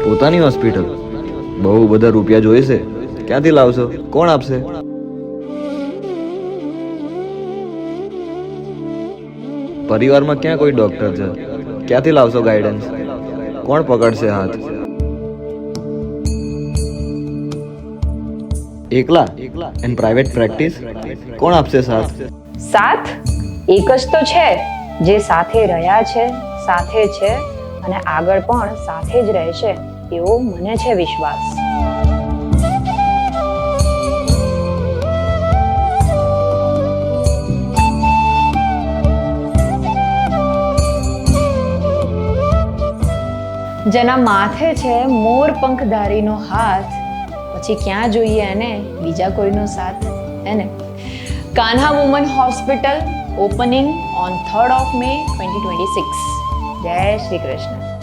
પોતાની હોસ્પિટલ? બહુ બધા રૂપિયા જોઈશે. ક્યાંથી લાવશો? કોણ આપશે? પરિવારમાં ક્યાં કોઈ ડોક્ટર છે? ક્યાંથી લાવશો ગાઈડન્સ? કોણ પકડશે હાથ? એકલા એન્ડ પ્રાઇવેટ પ્રેક્ટિસ? કોણ આપશે સાથ? સાથ એક જ તો છે જે સાથે રહ્યા છે, સાથે છે અને આગળ પણ સાથે જ રહેશે એવો મને છે વિશ્વાસ. જેના માથે છે મોર પંખધારીનો હાથ, પછી ક્યાં જોઈએ એને બીજા કોઈનો સાથ? એને Kanha woman hospital opening on 3rd of May 2026. જય શ્રી કૃષ્ણ.